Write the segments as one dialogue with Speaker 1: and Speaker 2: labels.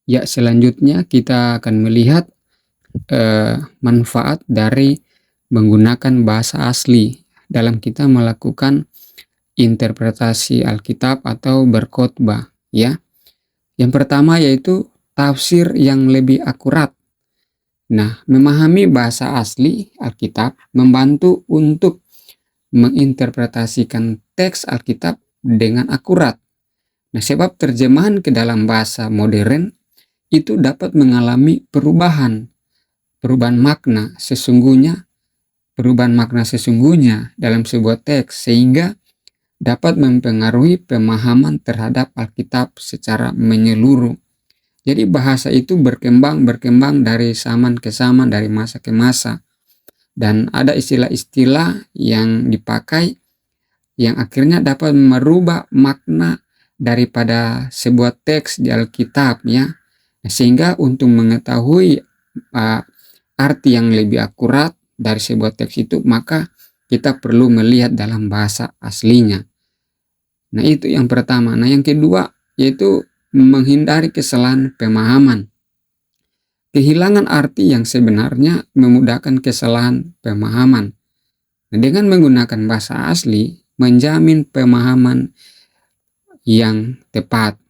Speaker 1: Ya, selanjutnya kita akan melihat manfaat dari menggunakan bahasa asli dalam kita melakukan interpretasi Alkitab atau berkhotbah, ya. Yang pertama yaitu tafsir yang lebih akurat. Nah, memahami bahasa asli Alkitab membantu untuk menginterpretasikan teks Alkitab dengan akurat. Nah, sebab terjemahan ke dalam bahasa modern itu dapat mengalami perubahan makna sesungguhnya dalam sebuah teks, sehingga dapat mempengaruhi pemahaman terhadap Alkitab secara menyeluruh. Jadi bahasa itu berkembang dari zaman ke zaman, dari masa ke masa. Dan ada istilah-istilah yang dipakai yang akhirnya dapat merubah makna daripada sebuah teks di Alkitab, ya. Sehingga untuk mengetahui arti yang lebih akurat dari sebuah teks itu, maka kita perlu melihat dalam bahasa aslinya. Nah, itu yang pertama. Nah, yang kedua yaitu menghindari kesalahan pemahaman. Kehilangan arti yang sebenarnya memudahkan kesalahan pemahaman. Nah, dengan menggunakan bahasa asli, menjamin pemahaman yang tepat.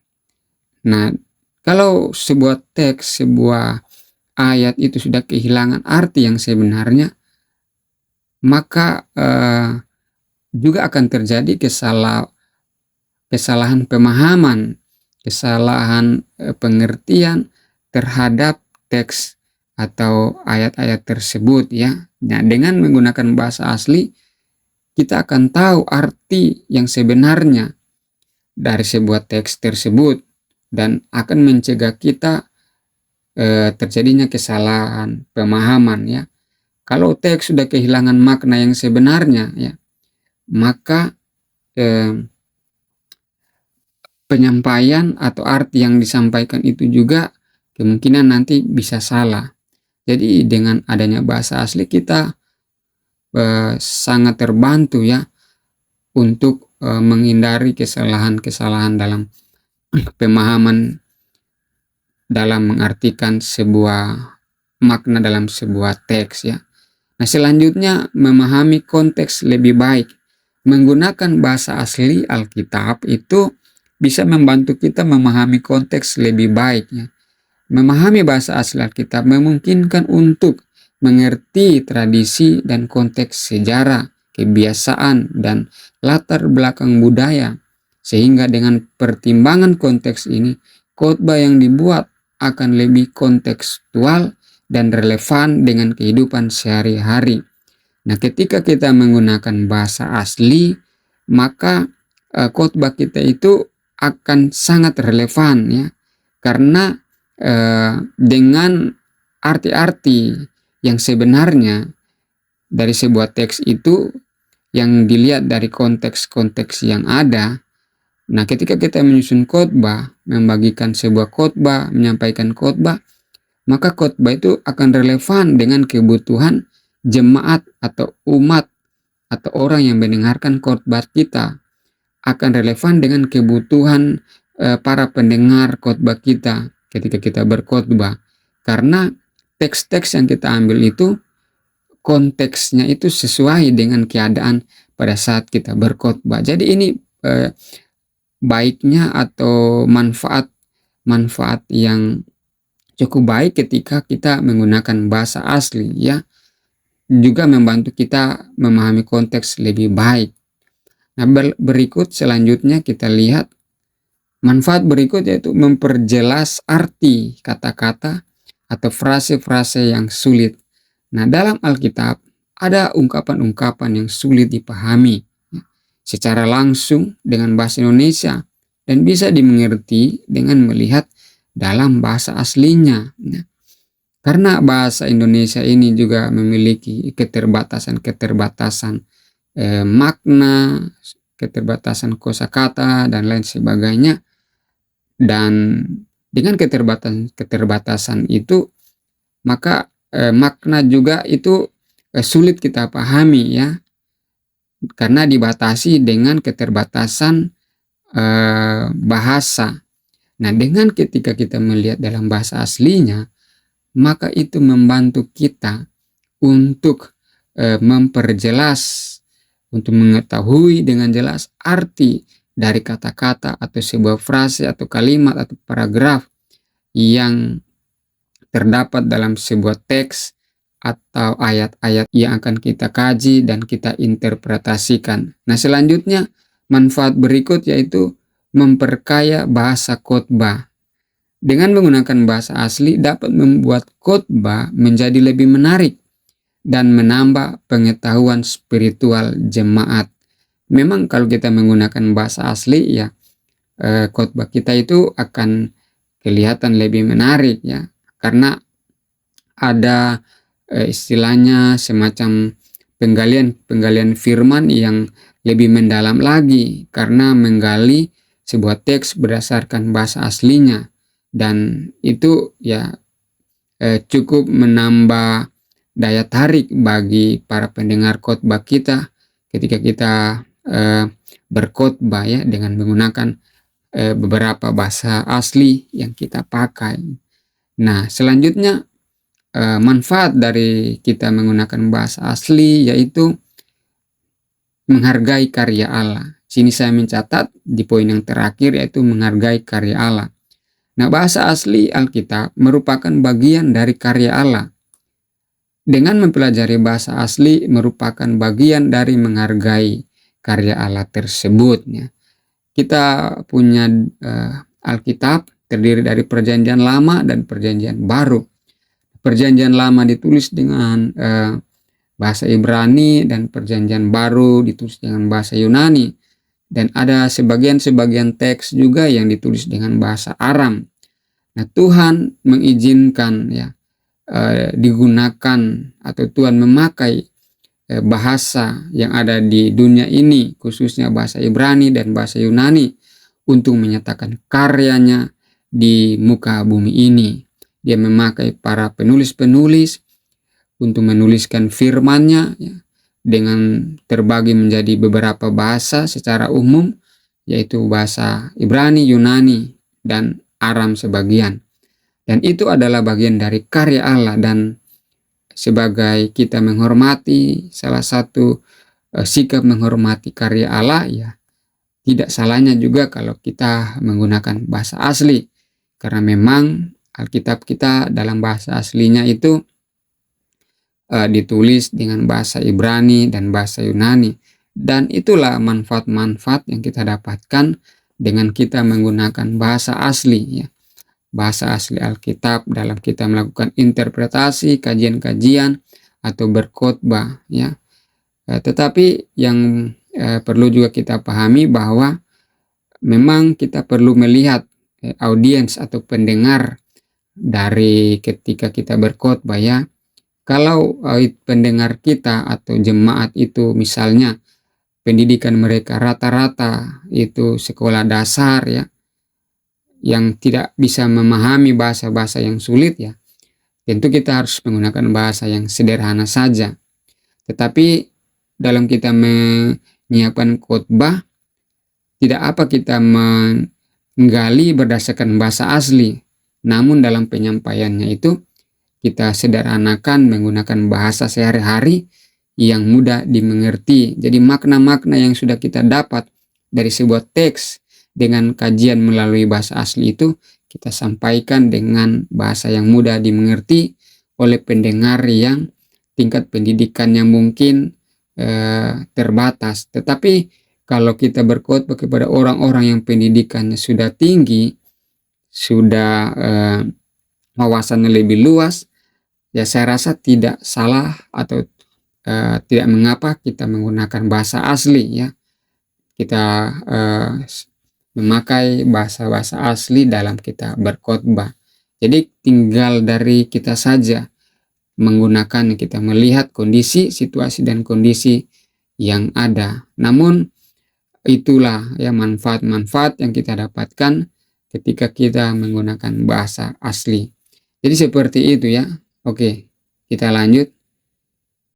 Speaker 1: Nah, kalau sebuah teks, sebuah ayat itu sudah kehilangan arti yang sebenarnya, maka juga akan terjadi kesalahan pemahaman, kesalahan pengertian terhadap teks atau ayat-ayat tersebut, ya. Nah, dengan menggunakan bahasa asli, kita akan tahu arti yang sebenarnya dari sebuah teks tersebut dan akan mencegah kita terjadinya kesalahan pemahaman, ya. Kalau teks sudah kehilangan makna yang sebenarnya, ya, maka penyampaian atau arti yang disampaikan itu juga kemungkinan nanti bisa salah. Jadi dengan adanya bahasa asli kita sangat terbantu, ya, untuk menghindari kesalahan-kesalahan dalam pemahaman dalam mengartikan sebuah makna dalam sebuah teks, ya. Nah, selanjutnya memahami konteks lebih baik. Menggunakan bahasa asli Alkitab itu bisa membantu kita memahami konteks lebih baik, ya. Memahami bahasa asli Alkitab memungkinkan untuk mengerti tradisi dan konteks sejarah, kebiasaan, dan latar belakang budaya. Sehingga dengan pertimbangan konteks ini, khotbah yang dibuat akan lebih kontekstual dan relevan dengan kehidupan sehari-hari. Nah, ketika kita menggunakan bahasa asli, maka khotbah kita itu akan sangat relevan, ya, karena dengan arti-arti yang sebenarnya dari sebuah teks itu yang dilihat dari konteks-konteks yang ada. Nah, ketika kita menyusun khotbah, membagikan sebuah khotbah, menyampaikan khotbah, maka khotbah itu akan relevan dengan kebutuhan jemaat atau umat atau orang yang mendengarkan khotbah kita, akan relevan dengan kebutuhan para pendengar khotbah kita ketika kita berkhotbah, karena teks-teks yang kita ambil itu konteksnya itu sesuai dengan keadaan pada saat kita berkhotbah. Jadi ini baiknya atau manfaat yang cukup baik ketika kita menggunakan bahasa asli, ya, juga membantu kita memahami konteks lebih baik. Nah, berikut selanjutnya kita lihat manfaat berikut, yaitu memperjelas arti kata-kata atau frase-frase yang sulit. Nah, dalam Alkitab ada ungkapan-ungkapan yang sulit dipahami secara langsung dengan bahasa Indonesia dan bisa dimengerti dengan melihat dalam bahasa aslinya. Nah, karena bahasa Indonesia ini juga memiliki keterbatasan makna, keterbatasan kosakata dan lain sebagainya, dan dengan keterbatasan itu maka makna juga itu sulit kita pahami, ya, karena dibatasi dengan keterbatasan bahasa. Nah, dengan ketika kita melihat dalam bahasa aslinya, maka itu membantu kita untuk memperjelas, untuk mengetahui dengan jelas arti dari kata-kata atau sebuah frase atau kalimat atau paragraf yang terdapat dalam sebuah teks atau ayat-ayat yang akan kita kaji dan kita interpretasikan. Nah, selanjutnya manfaat berikut yaitu memperkaya bahasa khotbah. Dengan menggunakan bahasa asli dapat membuat khotbah menjadi lebih menarik dan menambah pengetahuan spiritual jemaat. Memang kalau kita menggunakan bahasa asli ya, khotbah kita itu akan kelihatan lebih menarik ya, karena ada istilahnya semacam penggalian firman yang lebih mendalam lagi karena menggali sebuah teks berdasarkan bahasa aslinya, dan itu ya cukup menambah daya tarik bagi para pendengar khotbah kita ketika kita berkhotbah ya dengan menggunakan beberapa bahasa asli yang kita pakai. Nah, selanjutnya manfaat dari kita menggunakan bahasa asli yaitu menghargai karya Allah. Sini saya mencatat di poin yang terakhir yaitu menghargai karya Allah. Nah, bahasa asli Alkitab merupakan bagian dari karya Allah. Dengan mempelajari bahasa asli merupakan bagian dari menghargai karya Allah tersebut. Ya. Kita punya Alkitab terdiri dari Perjanjian Lama dan Perjanjian Baru. Perjanjian Lama ditulis dengan bahasa Ibrani dan Perjanjian Baru ditulis dengan bahasa Yunani, dan ada sebagian teks juga yang ditulis dengan bahasa Aram. Nah, Tuhan mengizinkan ya digunakan atau Tuhan memakai bahasa yang ada di dunia ini, khususnya bahasa Ibrani dan bahasa Yunani, untuk menyatakan karyanya di muka bumi ini. Dia memakai para penulis-penulis untuk menuliskan firman-Nya ya, dengan terbagi menjadi beberapa bahasa secara umum, yaitu bahasa Ibrani, Yunani, dan Aram sebagian. Dan itu adalah bagian dari karya Allah, dan sebagai kita menghormati, salah satu sikap menghormati karya Allah ya, tidak salahnya juga kalau kita menggunakan bahasa asli, karena memang Alkitab kita dalam bahasa aslinya itu ditulis dengan bahasa Ibrani dan bahasa Yunani, dan itulah manfaat-manfaat yang kita dapatkan dengan kita menggunakan bahasa asli ya, bahasa asli Alkitab dalam kita melakukan interpretasi, kajian-kajian atau berkhotbah ya. Tetapi yang perlu juga kita pahami bahwa memang kita perlu melihat audiens atau pendengar dari ketika kita berkhotbah ya. Kalau pendengar kita atau jemaat itu misalnya pendidikan mereka rata-rata itu sekolah dasar ya, yang tidak bisa memahami bahasa-bahasa yang sulit ya, tentu kita harus menggunakan bahasa yang sederhana saja. Tetapi dalam kita menyiapkan khotbah, tidak apa kita menggali berdasarkan bahasa asli, namun dalam penyampaiannya itu kita sederhanakan menggunakan bahasa sehari-hari yang mudah dimengerti. Jadi makna-makna yang sudah kita dapat dari sebuah teks dengan kajian melalui bahasa asli itu kita sampaikan dengan bahasa yang mudah dimengerti oleh pendengar yang tingkat pendidikannya mungkin terbatas. Tetapi kalau kita berkhotbah kepada orang-orang yang pendidikannya sudah tinggi, sudah wawasannya lebih luas, ya saya rasa tidak salah atau tidak mengapa kita menggunakan bahasa asli ya. Kita memakai bahasa-bahasa asli dalam kita berkhotbah. Jadi tinggal dari kita saja menggunakan, kita melihat kondisi, situasi dan kondisi yang ada. Namun itulah ya manfaat-manfaat yang kita dapatkan ketika kita menggunakan bahasa asli. Jadi seperti itu ya. Oke, kita lanjut.